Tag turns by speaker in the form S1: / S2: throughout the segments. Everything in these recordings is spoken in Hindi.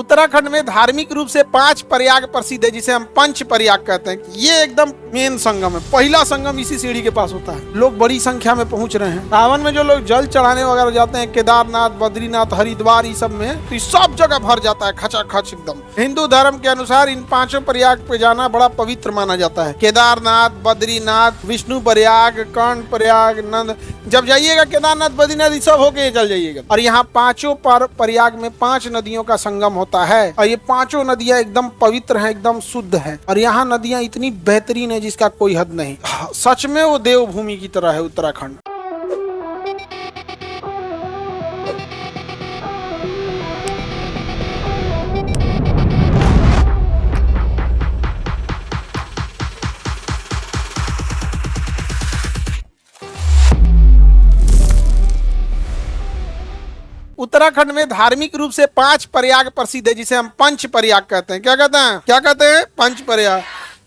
S1: उत्तराखंड में धार्मिक रूप से 5 प्रयाग प्रसिद्ध है, जिसे हम पंच प्रयाग कहते हैं। ये एकदम मेन संगम है। पहला संगम इसी सीढ़ी के पास होता है। लोग बड़ी संख्या में पहुंच रहे हैं। सावन में जो लोग जल चढ़ाने वगैरह जाते हैं, केदारनाथ, बद्रीनाथ, हरिद्वार, ये सब में, तो सब जगह भर जाता है खचाखच एकदम। हिंदू धर्म के अनुसार इन 5 प्रयाग पे जाना बड़ा पवित्र माना जाता है। केदारनाथ, बद्रीनाथ, विष्णु प्रयाग, कर्ण प्रयाग, नंद। जब जाइएगा केदारनाथ, बद्रीनाथ, ये सब होके चल जाइएगा। और यहाँ 5 प्रयाग में 5 नदियों का संगम होता है। और ये 5 नदियां एकदम पवित्र हैं, एकदम शुद्ध हैं। और यहाँ नदियां इतनी बेहतरीन है जिसका कोई हद नहीं। सच में वो देवभूमि की तरह है उत्तराखंड। उत्तराखंड में धार्मिक रूप से 5 प्रयाग प्रसिद्ध है, जिसे हम पंच प्रयाग कहते हैं। क्या कहते हैं? क्या कहते हैं? पंच प्रयाग।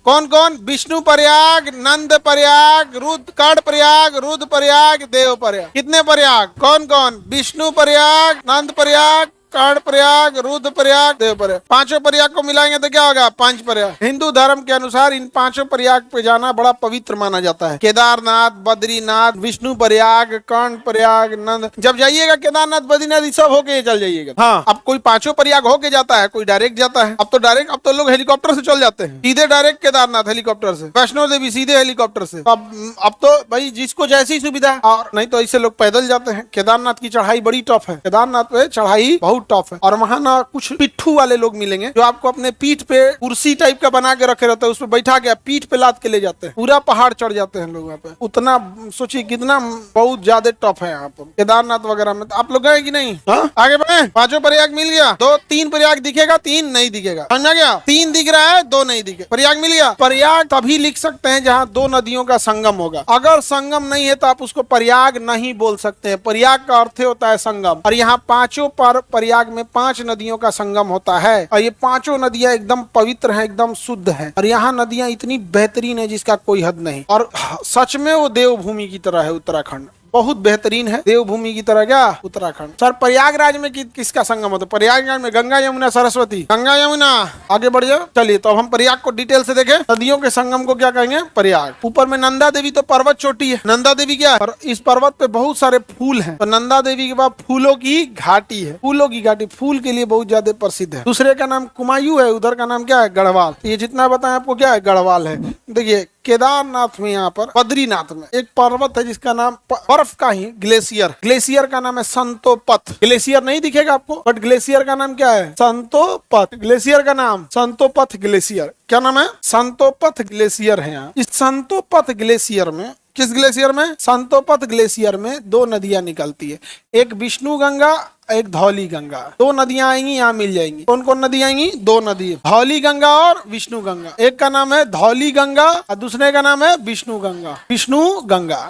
S1: कौन कौन? विष्णु प्रयाग, नंद प्रयाग, कर्ण प्रयाग, रुद्र प्रयाग, देव प्रयाग। कितने प्रयाग? कौन कौन? विष्णु प्रयाग, नंद प्रयाग, कर्ण प्रयाग, रुद्र प्रयाग, देव प्रयाग। 5 प्रयाग को मिलाएंगे तो क्या होगा? 5 प्रयाग। हिंदू धर्म के अनुसार इन 5 प्रयाग पे जाना बड़ा पवित्र माना जाता है। केदारनाथ, बद्रीनाथ, विष्णु प्रयाग, कर्ण प्रयाग, नंद। जब जाइएगा केदारनाथ, बद्रीनाथ, ये सब होके चल जाइएगा। हाँ, अब कोई 5 प्रयाग होके जाता है, कोई डायरेक्ट जाता है। अब तो लोग हेलीकॉप्टर से चल जाते हैं, सीधे डायरेक्ट केदारनाथ हेलीकॉप्टर से, वैष्णो देवी सीधे हेलीकॉप्टर से। अब तो भाई जिसको जैसी सुविधा, और नहीं तो ऐसे लोग पैदल जाते हैं। केदारनाथ की चढ़ाई बड़ी टफ है। केदारनाथ पे चढ़ाई बहुत टफ है। और वहां ना कुछ पिट्ठू वाले लोग मिलेंगे जो आपको अपने पीठ पे कुर्सी टाइप का बना के रखे रहते हैं, उस पर बैठा के पीठ पे लाद के ले जाते हैं। पूरा पहाड़ चढ़ जाते हैं लोग वहाँ पे। उतना सोचिए कितना बहुत ज्यादा टफ है यहाँ पर केदारनाथ वगैरह में। तो आप लोग गए कि नहीं? हाँ? आगे बढ़े। 5 प्रयाग मिल गया। 3 प्रयाग दिखेगा, 3 नहीं दिखेगा। समझा गया? 3 दिख रहा है, 2 नहीं दिखे। प्रयाग मिल गया। प्रयाग तभी लिख सकते हैं जहाँ 2 नदियों का संगम होगा। अगर संगम नहीं है तो आप उसको प्रयाग नहीं बोल सकते हैं। प्रयाग का अर्थ होता है संगम। और यहाँ 5 प्रयाग में 5 नदियों का संगम होता है। और ये 5 नदियां एकदम पवित्र हैं, एकदम शुद्ध हैं। और यहाँ नदियां इतनी बेहतरीन है जिसका कोई हद नहीं। और सच में वो देवभूमि की तरह है उत्तराखंड। बहुत बेहतरीन है, देवभूमि की तरह। क्या? उत्तराखंड। सर प्रयागराज में किसका संगम होता है? प्रयागराज में गंगा, यमुना, सरस्वती। गंगा, यमुना। आगे बढ़ जाओ। चलिए तो अब हम प्रयाग को डिटेल से देखें। नदियों के संगम को क्या कहेंगे? प्रयाग। ऊपर में नंदा देवी तो पर्वत चोटी है। नंदा देवी क्या है? इस पर्वत पे बहुत सारे फूल हैं। तो नंदा देवी के बाद फूलों की घाटी है। फूलों की घाटी फूल के लिए बहुत ज्यादा प्रसिद्ध है। दूसरे का नाम कुमायूं है, उधर का नाम क्या है? गढ़वाल। ये जितना बताएं आपको क्या है? गढ़वाल है। देखिए केदारनाथ में, यहाँ पर बद्रीनाथ में एक पर्वत है जिसका नाम बर्फ का ही ग्लेशियर। ग्लेशियर का नाम है संतोपथ। ग्लेशियर नहीं दिखेगा आपको, बट ग्लेशियर का नाम क्या है? संतोपथ। ग्लेशियर का नाम संतोपथ ग्लेशियर। क्या नाम है? संतोपथ ग्लेशियर है। यहाँ इस संतोपथ ग्लेशियर में, किस ग्लेशियर में? संतोपथ ग्लेशियर में 2 नदियां निकलती है। एक विष्णु गंगा, एक धौली गंगा। 2 नदियां आएंगी, यहाँ मिल जाएंगी। कौन कौन नदी आएंगी? 2 नदी, धौली गंगा और विष्णु गंगा। एक का नाम है धौली गंगा और दूसरे का नाम है विष्णु गंगा। विष्णु गंगा।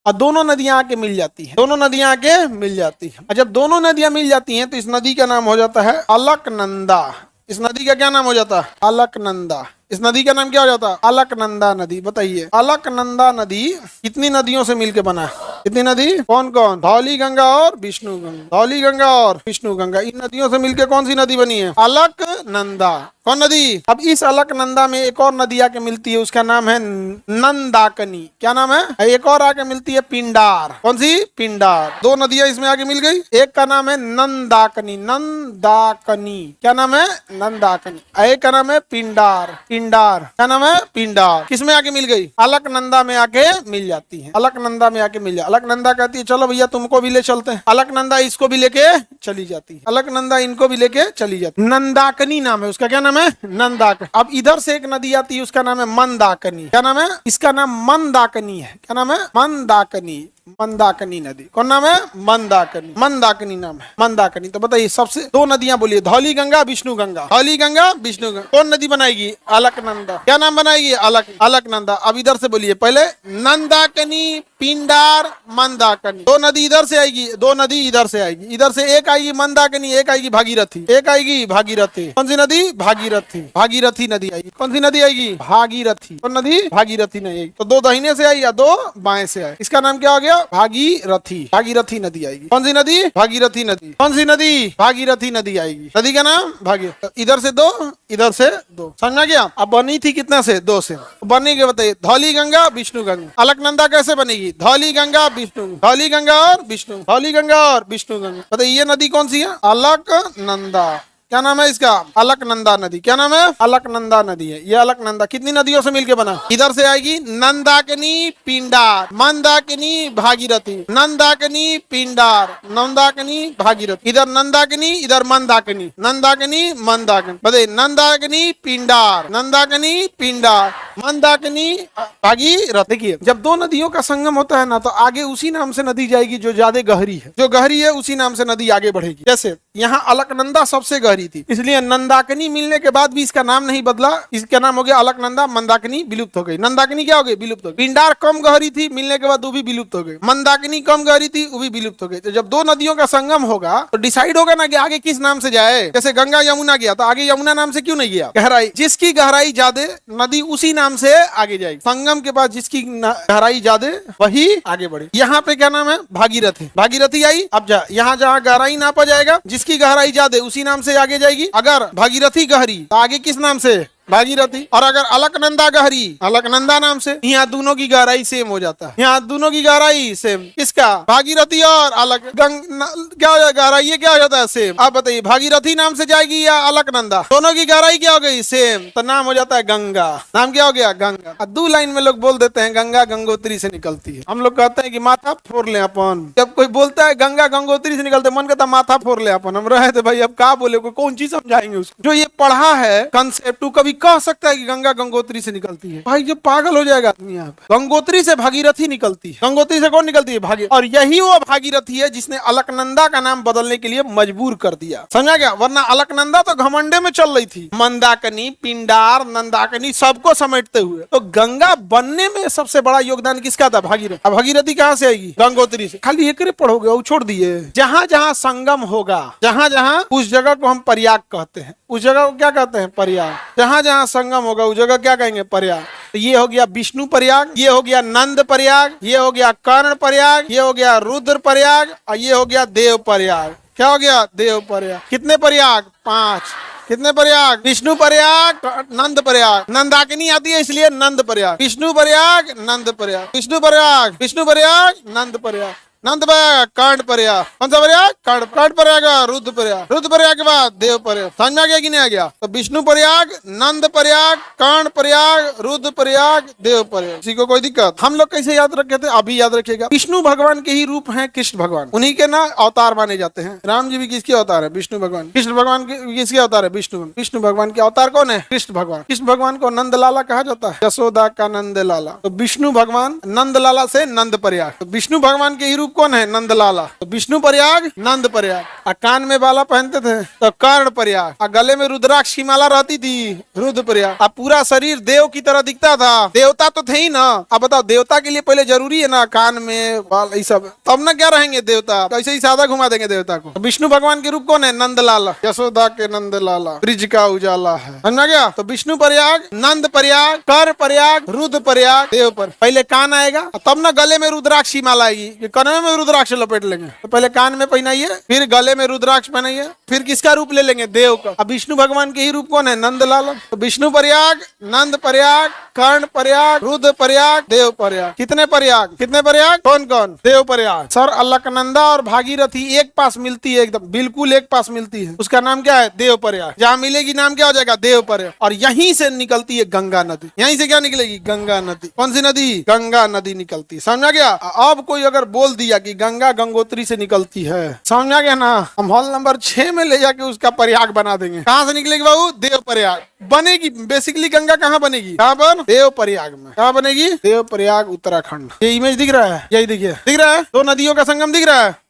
S1: और दोनों नदियां आके मिल जाती हैं। दोनों नदियां आके मिल जाती हैं। और जब दोनों नदियां मिल जाती हैं तो इस नदी का नाम हो जाता है अलकनंदा। इस नदी का क्या नाम हो जाता है? अलकनंदा। इस नदी का नाम क्या हो जाता है? अलकनंदा नदी। बताइए अलकनंदा नदी कितनी नदियों से मिलकर बना है? कितनी नदी? कौन कौन? धौली गंगा और विष्णु गंगा। धौली गंगा और विष्णु गंगा, इन नदियों से मिलकर कौन सी नदी बनी है? अलकनंदा। कौन नदी? अब इस अलकनंदा में एक और नदी आके मिलती है, उसका नाम है नंदाकनी। क्या नाम है? एक और आके मिलती है पिंडार। कौन सी? पिंडार। 2 नदियां इसमें आके मिल गई। एक का नाम है नंदाकनी। नंदाकनी। क्या नाम है? नंदाकनी। एक का नाम है पिंडार। पिंडार। क्या नाम है? पिंडार। किसमें आके मिल गई? अलकनंदा में आके मिल जाती है। अलकनंदा में आके मिल जाती। अलकनंदा कहती है चलो भैया तुमको भी ले चलते हैं। अलकनंदा इसको भी लेके चली जाती है। अलकनंदा इनको भी लेके चली जाती है। नंदाकनी नाम है उसका। क्या नाम है? नंदाकनी। अब इधर से एक नदी आती है, उसका नाम है मंदाकनी। क्या नाम है? इसका नाम मंदाकनी है। क्या नाम है? मंदाकनी। मंदाकनी नदी। कौन नाम है? मंदाकनी। मंदाकनी नाम है, मंदाकनी। तो बताइए सबसे 2 नदियां बोलिए। धौली गंगा, विष्णु गंगा। धौली गंगा, विष्णु गंगा। कौन नदी बनाएगी? अलकनंदा। क्या नाम बनाएगी? अलकनंदा। अब इधर से बोलिए पहले। नंदाकनी, पिंडार, मंदाकनी। 2 नदी इधर से आएगी, 2 नदी इधर से आएगी। इधर से एक आएगी मंदाकनी, एक आएगी भागीरथी। एक आएगी भागीरथी। कौन सी नदी? भागीरथी। भागीरथी नदी आएगी। कौन सी नदी आएगी? भागीरथी। कौन नदी? भागीरथी नहीं आएगी। तो 2 दाहिने से आई या 2 बाएं से आए। इसका नाम क्या हो गया? गया भागीरथी, भागीरथी नदी आएगी। कौन सी नदी? भागीरथी नदी। कौन सी नदी? भागीरथी नदी आएगी। नदी का नाम भागीरथी। इधर से दो, इधर से दो, समझा गया? अब बनी थी कितना से? 2 से। बनी के बताइए, धौली गंगा विष्णु गंगा। अलकनंदा कैसे बनेगी? धौली गंगा विष्णु, धौली गंगा और विष्णु, धौली गंगा और विष्णु गंगा। बताइए ये नदी कौन सी है? अलकनंदा। क्या नाम है इसका? अलकनंदा नदी। क्या नाम है? अलकनंदा नदी है ये। अलकनंदा कितनी नदियों से मिलकर बना? इधर से आएगी नंदाकिनी, पिंडार, मंदाकिनी, भागीरथी, नंदाकिनी, पिंडार, नंदाकिनी, भागीरथी। इधर नंदाकिनी, इधर मंदाकिनी, नंदाकिनी, मंदाकिनी। बताइए नंदाकिनी, पिंडार, नंदाकिनी, पिंडार, मंदाकिनी, भागीरथी। देखिए जब 2 नदियों का संगम होता है ना, तो आगे उसी नाम से नदी जाएगी जो ज्यादा गहरी है। जो गहरी है उसी नाम से नदी आगे बढ़ेगी। जैसे यहाँ अलकनंदा सबसे गहरी थी, इसलिए नंदाकिनी मिलने के बाद भी इसका नाम नहीं बदला, इसका नाम हो गया अलकनंदा। मंदाकिनी विलुप्त हो गई। नंदाकिनी क्या हो गई? विलुप्त हो गई। पिंडार कम गहरी थी, मिलने के बाद वो भी विलुप्त हो गई। मंदाकिनी कम गहरी थी, वो भी विलुप्त हो गई। तो जब 2 नदियों का संगम होगा तो डिसाइड होगा ना कि आगे किस नाम से जाए। जैसे गंगा यमुना गया, तो आगे यमुना नाम से क्यों नहीं गया? गहराई, जिसकी गहराई ज्यादा नदी उसी नाम से आगे जाएगी। संगम के बाद जिसकी गहराई ज्यादा वही आगे बढ़े। यहाँ पे क्या नाम है? भागीरथी। भागीरथी आई। अब यहाँ जहाँ गहराई नापा जाएगा, जिसकी गहराई ज्यादा उसी नाम से आगे जाएगी। अगर भागीरथी गहरी तो आगे किस नाम से? भागीरथी। और अगर अलकनंदा गहरी, अलकनंदा नाम से। यहाँ दोनों की गहराई सेम हो जाता है। यहाँ दोनों की गहराई सेम। किसका? भागीरथी और अलक क्या हो जाएगा? गहराई क्या हो जाता है? सेम। अब बताइए भागीरथी नाम से जाएगी या अलकनंदा? दोनों की गहराई क्या हो गई? सेम। तो नाम हो जाता है गंगा। नाम क्या हो गया? गंगा। 2 लाइन में लोग बोल देते हैं गंगा गंगोत्री से निकलती है। हम लोग कहते हैं कि माथा फोड़ ले अपन। जब कोई बोलता है गंगा गंगोत्री से निकलते, मन कहता माथा फोड़ ले अपन। हम रहे थे भाई, अब क्या बोले, कौन चीज समझाएंगे उसको? जो ये पढ़ा है कंसेप्ट, तू कभी कह सकता है कि गंगा गंगोत्री से निकलती है? भाई जब पागल हो जाएगा आदमी। यहाँ पे गंगोत्री से भागीरथी निकलती है। गंगोत्री से कौन निकलती है? भागी। और यही वो भागीरथी है जिसने अलकनंदा का नाम बदलने के लिए मजबूर कर दिया। समझा गया? वरना अलकनंदा तो घमंडे में चल रही थी, मंदाकिनी, पिंडार, नंदाकिनी सबको समेटते हुए। तो गंगा बनने में सबसे बड़ा योगदान किसका था? भागीरथी। अब भागीरथी कहाँ से आएगी? गंगोत्री से। खाली एक पढ़ोगे और छोड़ दिए। जहां जहां संगम होगा, जहां जहां, उस जगह को हम प्रयाग कहते हैं। उस जगह को क्या कहते हैं? प्रयाग। जहां जहां संगम होगा उस जगह क्या कहेंगे? प्रयाग। तो ये हो गया विष्णु प्रयाग, ये हो गया नंद प्रयाग, ये हो गया कर्ण प्रयाग, ये हो गया रुद्र प्रयाग, और ये हो गया देव प्रयाग। क्या हो गया? देव प्रयाग। कितने प्रयाग? 5। कितने प्रयाग? विष्णु प्रयाग, नंद प्रयाग। नंदाकिनी आती है इसलिए नंद प्रयाग। विष्णु प्रयाग, नंद प्रयाग, विष्णु प्रयाग, विष्णु प्रयाग, नंद प्रयाग, नंद प्रयाग, कर्ण प्रयाग। कौन सा प्रयाग? कर्ण प्रयाग, रुद्र प्रयाग, रुद्र प्रयाग के बाद देव प्रयाग। समझ में आ गया कि नहीं आ गया? तो विष्णु प्रयाग, नंद प्रयाग, कर्ण प्रयाग, रुद्र प्रयाग, देव प्रयाग। किसी को कोई दिक्कत? हम लोग कैसे याद रखे थे? अभी याद रखिएगा। विष्णु भगवान के ही रूप हैं कृष्ण भगवान, उन्हीं के ना अवतार माने जाते हैं। राम जी भी किसके अवतार है? विष्णु भगवान। कृष्ण भगवान किसके अवतार है? विष्णु। विष्णु भगवान के अवतार कौन है? कृष्ण भगवान। कृष्ण भगवान को नंद लाला कहा जाता है, यशोदा का नंद लाला। तो विष्णु भगवान नंद लाला से नंद प्रयाग। तो विष्णु भगवान के ही रूप कौन है? नंद लाला। तो विष्णु प्रयाग, नंद प्रयाग। और कान में बाला पहनते थे तो कर्ण प्रयाग। और गले में रुद्राक्ष की माला रहती थी, रुद्र प्रयाग। और पूरा शरीर देव की तरह दिखता था। देवता तो थे ही ना। अब बताओ देवता के लिए पहले जरूरी है ना कान में बाल, ये सब, तब ना क्या रहेंगे देवता? कैसे ही सादा घुमा देंगे देवता को। तो विष्णु भगवान के रूप कौन है? नंद लाला, यशोदा के नंद लाला, ब्रिज का उजाला है। समझ गया? तो विष्णु प्रयाग, नंद प्रयाग, कर्ण प्रयाग, रुद्र प्रयाग, देव पर। पहले कान आएगा, तब ना गले में रुद्राक्ष की माला आएगी। कन्वे में रुद्राक्ष लपेट लेंगे। तो पहले कान में पहनाइए, फिर गले में रुद्राक्ष पहनाइए, फिर किसका रूप ले लेंगे? देव का। अब विष्णु भगवान के ही रूप कौन है? नंद लाला। तो विष्णु प्रयाग, नंद प्रयाग, कर्ण प्रयाग, रुद्र प्रयाग, देव प्रयाग। कितने प्रयाग? कितने प्रयाग? कौन कौन? देव प्रयाग। सर अलकनंदा और भागीरथी एक पास मिलती है, एकदम बिल्कुल एक पास मिलती है, उसका नाम क्या है? देव प्रयाग। जहाँ मिलेगी नाम क्या हो जाएगा? देव प्रयाग। और यहीं से निकलती है गंगा नदी। यहीं से क्या निकलेगी? गंगा नदी। कौन सी नदी? गंगा नदी निकलती। समझा गया? अब कोई अगर बोल दिया कि गंगा गंगोत्री से निकलती है, समझा गया ना? हम हॉल नंबर 6 में ले जाके उसका प्रयाग बना देंगे। कहाँ से निकलेगी बाबू? देव प्रयाग बनेगी। बेसिकली गंगा कहाँ बनेगी? कहाँ पर? देव प्रयाग में। कहाँ बनेगी? देव प्रयाग, उत्तराखंड। ये इमेज दिख रहा है? यही दिखिए, दिख रहा है? 2 नदियों का संगम दिख रहा है।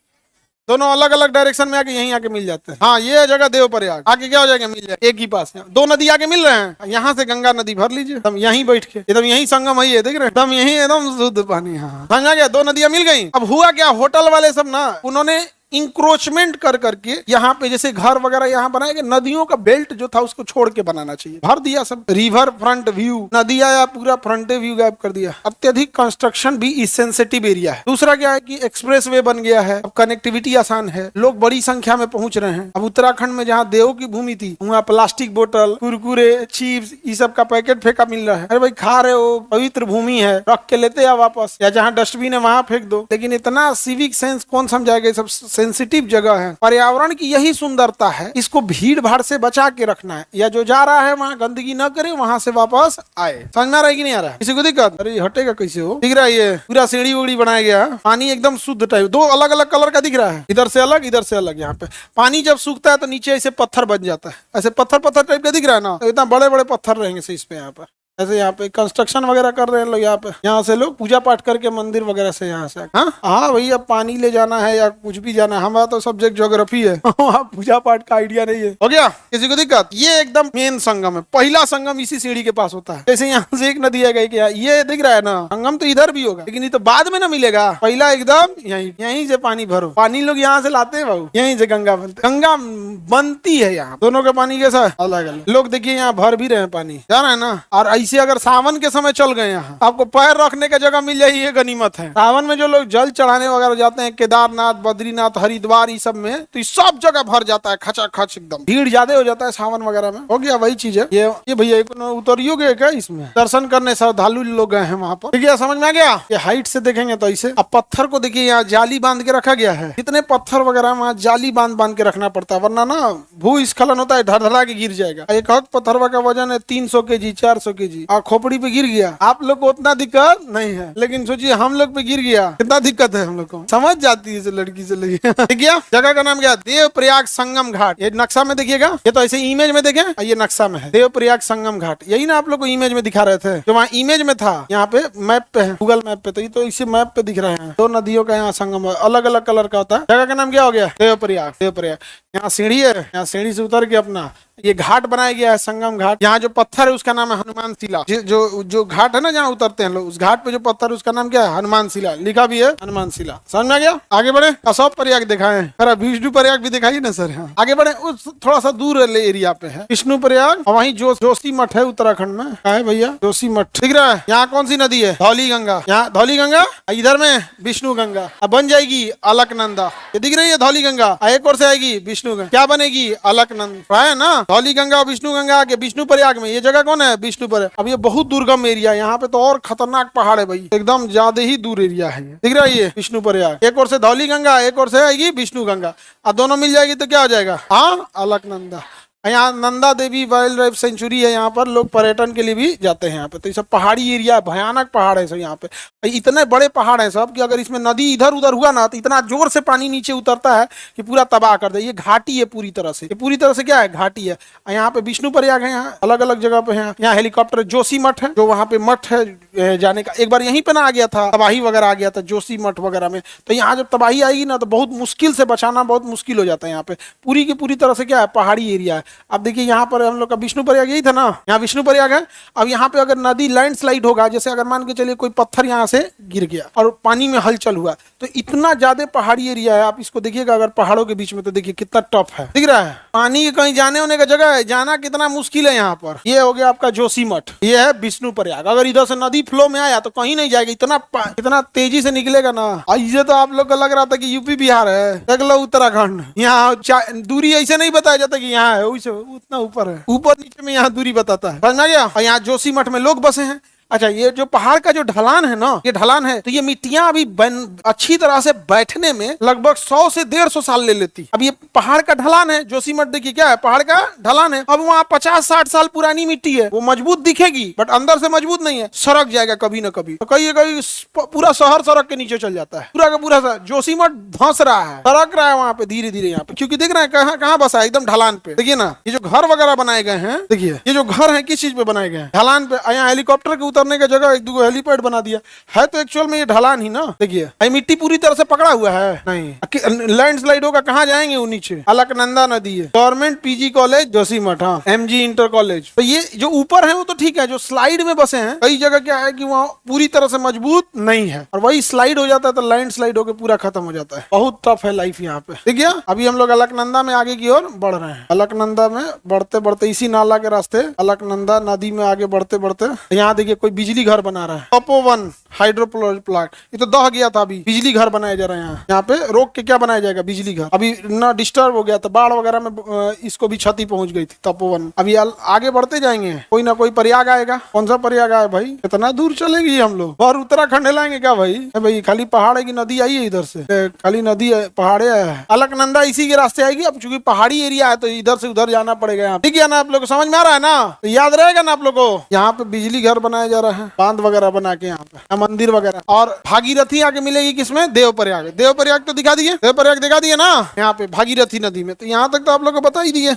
S1: दोनों अलग अलग डायरेक्शन में आके यहीं आके मिल जाते हैं। हाँ ये जगह देव प्रयाग। आगे क्या हो जाएगा? मिल जाए एक ही पास। 2 नदी आके मिल रहे हैं, यहाँ से गंगा नदी भर लीजिए, तुम यहीं बैठ के, एकदम यहीं संगम है, ये देख रहे हैं, एकदम यहीं एकदम शुद्ध पानी। हाँ समझा गया? 2 नदियां मिल गई। अब हुआ क्या? होटल वाले सब ना, उन्होंने इंक्रोचमेंट कर करके यहाँ पे जैसे घर वगैरह यहाँ बनाए गए, नदियों का बेल्ट जो था उसको छोड़ के बनाना चाहिए, भर दिया सब रिवर फ्रंट व्यू, नदिया या पूरा फ्रंट व्यू गायब कर दिया। अत्यधिक कंस्ट्रक्शन भी इस सेंसिटिव एरिया है। दूसरा क्या है कि एक्सप्रेस वे बन गया है, अब कनेक्टिविटी आसान है, लोग बड़ी संख्या में पहुंच रहे हैं। अब उत्तराखंड में जहाँ देव की भूमि थी वहाँ प्लास्टिक बोतल, कुरकुरे, चिप्स, ये सब का पैकेट फेंका मिल रहा है। अरे भाई खा रहे हो, पवित्र भूमि है, रख के लेते हैं वापस, या जहाँ डस्टबिन है वहां फेंक दो। लेकिन इतना सिविक सेंस कौन समझाएगा, सब सेंसिटिव जगह है। पर्यावरण की यही सुंदरता है, इसको भीड़ भाड़ से बचा के रखना है, या जो जा रहा है वहाँ गंदगी न करे, वहां से वापस आए। समझ में आ रहा है कि नहीं आ रहा है? किसी को दिक्कत? अरे हटेगा कैसे हो? दिख रहा है ये पूरा सीढ़ी उड़ी बनाया गया, पानी एकदम शुद्ध टाइप, दो अलग अलग कलर का दिख रहा है, इधर से अलग इधर से अलग। यहाँ पे पानी जब सूखता है तो नीचे ऐसे पत्थर बन जाता है, ऐसे पत्थर पत्थर टाइप का दिख रहा है ना, तो इतना बड़े बड़े पत्थर रहेंगे इस पे। यहाँ पर ऐसे यहाँ पे कंस्ट्रक्शन वगैरह कर रहे हैं लोग, यहाँ पे यहाँ से लोग पूजा पाठ करके मंदिर वगैरह से यहाँ से हाँ भैया पानी ले जाना है या कुछ भी जाना है, हमारा तो सब्जेक्ट ज्योग्राफी है वहाँ पूजा पाठ का आइडिया नहीं है। हो गया किसी को दिक्कत? ये एकदम मेन संगम है, पहला संगम इसी सीढ़ी के पास होता है। जैसे यहाँ से एक नदी है गई, क्या ये दिख रहा है ना, संगम तो इधर भी होगा, लेकिन ये तो बाद में ना मिलेगा, पहला एकदम यहीं से पानी भरो। पानी लोग यहाँ से लाते हैं भाऊ, यहीं से गंगा बनती, गंगा बनती है यहाँ, दोनों का पानी कैसा अलग अलग। लोग देखिए यहाँ भर भी रहे हैं पानी, जा रहा है ना। और ऐसे अगर सावन के समय चल गए यहाँ, आपको पैर रखने का जगह मिल जाए, ये गनीमत है। सावन में जो लोग जल चढ़ाने वगैरह जाते हैं, केदारनाथ, बद्रीनाथ, हरिद्वार, ये सब में, तो सब जगह भर जाता है, खचा खच एकदम, भीड़ ज्यादा हो जाता है सावन वगैरह में। हो गया वही चीज है ये भैया उतरियो गए क्या इसमें? दर्शन करने श्रद्धालु लोग गए हैं वहाँ पर, ठीक है, समझ में आ गया? ये हाइट से देखेंगे तो ऐसे। अब पत्थर को देखिए, यहाँ जाली बांध के रखा गया है, जितने पत्थर वगैरह वहाँ जाली बांध के रखना पड़ता है, वरना ना भूस्खलन होता है, धड़धड़ा के गिर जाएगा। एक पत्थर का वजन है 300 केजी, 400 केजी, और खोपड़ी पे गिर गया, आप लोग को उतना दिक्कत नहीं है, लेकिन सोचिए हम लोग पे गिर गया, कितना दिक्कत है हम लोग को, समझ जाती है लड़की से लगी ठीक है। जगह का नाम क्या? देवप्रयाग संगम घाट। ये नक्शा में देखिएगा, ये तो ऐसे इमेज में देखें, ये नक्शा में है देवप्रयाग संगम घाट, यही ना आप लोग को इमेज में दिखा रहे थे, जो वहाँ इमेज में था, यहाँ पे मैप पे है, गूगल मैप पे, तो ये तो इसी मैप पे दिख रहे हैं। दो नदियों का यहाँ संगम अलग अलग कलर का होता है। जगह का नाम क्या हो गया? देवप्रयाग। यहाँ सीढ़ी है, यहाँ सीढ़ी से उतर के अपना ये घाट बनाया गया है, संगम घाट। यहाँ जो पत्थर है उसका नाम है हनुमान शिला। जो घाट है ना जहाँ उतरते हैं लोग, उस घाट पे जो पत्थर है उसका नाम क्या है? हनुमान शिला, लिखा भी है हनुमान शिला। समझ में आ गया? आगे बढ़े, कसौप प्रयाग दिखाए, विष्णु प्रयाग भी दिखाइए ना सर। हाँ आगे बढ़े, उस थोड़ा सा दूर एरिया पे है विष्णु प्रयाग, और वहीं जोशी मठ है उत्तराखंड में। है भैया जोशी मठ दिख रहा है? यहाँ कौन सी नदी है? धौली गंगा। यहाँ धौली गंगा, इधर में विष्णु गंगा, अब बन जाएगी अलकनंदा। ये दिख रही है धौली गंगा, एक और से आएगी विष्णु गंगा, क्या बनेगी? अलकनंदा, है ना। धौली गंगा और विष्णु गंगा आगे विष्णु प्रयाग में, ये जगह कौन है? विष्णु प्रयाग। अब ये बहुत दुर्गम एरिया है, यहाँ पे तो और खतरनाक पहाड़ है भाई, एकदम ज्यादा ही दूर एरिया है। दिख रहा है ये विष्णु प्रयाग, एक और से धौली गंगा, एक और से आएगी विष्णु गंगा, और दोनों मिल जाएगी तो क्या हो जाएगा? हाँ अलकनंदा। यहाँ Nanda Devi wild life sanctuary है, यहाँ पर लोग पर्यटन के लिए भी जाते हैं यहाँ पे। तो ये सब पहाड़ी एरिया, भयानक पहाड़ है सब यहाँ पे, इतने बड़े पहाड़ हैं सब कि अगर इसमें नदी इधर उधर हुआ ना तो इतना जोर से पानी नीचे उतरता है कि पूरा तबाह कर दे। ये घाटी है पूरी तरह से, ये पूरी तरह से क्या है? घाटी है। यहाँ पे विष्णु प्रयाग है, यहाँ अलग अलग जगह पे है। यहाँ हेलीकॉप्टर जोशी मठ है, जो वहाँ पे मठ है जाने का, एक बार यहीं पे ना आ गया था, तबाही वगैरह आ गया था जोशी मठ वगैरह में। तो यहाँ जब तबाही आएगी ना तो बहुत मुश्किल से बचाना बहुत मुश्किल हो जाता है। यहाँ पे पूरी की पूरी तरह से क्या है? पहाड़ी एरिया है। अब देखिए यहाँ पर हम लोग का विष्णु प्रयाग यही था ना, यहाँ विष्णु प्रयाग है। अब यहाँ पे अगर नदी लैंडस्लाइड होगा, जैसे अगर मान के चलिए कोई पत्थर यहाँ से गिर गया और पानी में हलचल हुआ, तो इतना ज्यादा पहाड़ी एरिया है, आप इसको देखिएगा अगर पहाड़ों के बीच में, तो देखिए कितना टफ है। दिख रहा है? पानी कहीं जाने होने का जगह है, जाना कितना मुश्किल है यहाँ पर। ये हो गया आपका जोशी मठ, ये है विष्णु प्रयाग। अगर इधर से नदी फ्लो में आया तो कहीं नहीं जाएगा, इतना तेजी से निकलेगा ना। ये तो आप लोग को लग रहा था कि यूपी बिहार है, देख लो उत्तराखंड। यहाँ दूरी ऐसे नहीं बताया जाता कि यहाँ है, उतना ऊपर है, ऊपर नीचे में यहाँ दूरी बताता है। समझ गया? और यहाँ जोशी मठ में लोग बसे हैं। अच्छा, ये जो पहाड़ का जो ढलान है ना, ये ढलान है, तो ये मिट्टियां अभी अच्छी तरह से बैठने में लगभग 100 से 150 साल ले लेती। अब ये पहाड़ का ढलान है, जोशीमठ देखिए क्या है, पहाड़ का ढलान है। अब वहाँ 50-60 साल पुरानी मिट्टी है, वो मजबूत दिखेगी बट अंदर से मजबूत नहीं है, सड़क जाएगा कभी ना कभी। तो कहीं पूरा शहर सड़क के नीचे चल जाता है, पूरा का पूरा जोशीमठ धंस रहा है, सड़क रहा है वहाँ पे धीरे धीरे। यहाँ पे क्योंकि देख रहे हैं कहाँ बसा है, एकदम ढलान पे। देखिए ना, ये जो घर वगैरह बनाए गए हैं, देखिए ये जो घर है किस चीज पे बनाए गए हैं? ढलान पे। यहाँ हेलीकॉप्टर के उतरने का जगह एक दो हेलीपैड बना दिया है, तो एक्चुअल में ये ढलान ही ना। देखिए ये मिट्टी पूरी तरह से पकड़ा हुआ है, नहीं लैंडस्लाइड होगा, कहाँ जाएंगे वो नीचे, अलकनंदा नदी है। गवर्नमेंट पीजी कॉलेज जोशीमठ, हाँ एमजी इंटर कॉलेज। तो ये जो ऊपर है वो तो ठीक है, जो स्लाइड में बसे हैं कई जगह क्या है कि वहाँ पूरी तरह से मजबूत नहीं है, और वही स्लाइड हो जाता है तो लैंडस्लाइड होकर पूरा खत्म हो जाता है। बहुत टफ है लाइफ यहाँ पे। ठीक है, अभी हम लोग अलकनंदा में आगे की ओर बढ़ रहे हैं। अलकनंदा में बढ़ते बढ़ते इसी नाला के रास्ते अलकनंदा नदी में आगे बढ़ते बढ़ते यहाँ देखिए कोई बिजली घर बना रहा है, तपोवन हाइड्रो प्लांट। ये तो दह गया था, अभी बिजली घर बनाया जा रहा है यहाँ पे। रोक के क्या बनाया जाएगा, बिजली घर। अभी ना डिस्टर्ब हो गया था, बाढ़ वगैरह में इसको भी क्षति पहुंच गई थी तपोवन। अभी आगे बढ़ते जाएंगे, कोई ना कोई प्रयाग आएगा। कौन सा प्रयाग आया भाई, कितना दूर चलेंगे हम लोग, और उत्तराखंड लाएंगे क्या भाई? भाई खाली पहाड़ है कि नदी आई है इधर से? खाली नदी है, पहाड़े है। अलकनंदा इसी के रास्ते आएगी। अब चूंकि पहाड़ी एरिया है तो इधर से उधर जाना पड़ेगा यहाँ। ठीक है ना, आप लोग को समझ में आ रहा है ना? तो याद रहेगा ना आप लोग को। यहाँ पे बिजली घर बनाया जा रहा है, बांध वगैरह बना के, यहाँ पे मंदिर वगैरह। और भागीरथी आके मिलेगी किसमें, देवप्रयाग। देवप्रयाग तो दिखा दिए, देवप्रयाग दिखा दिए ना यहाँ पे भागीरथी नदी में। तो यहाँ तक तो आप लोग को बता ही दिए।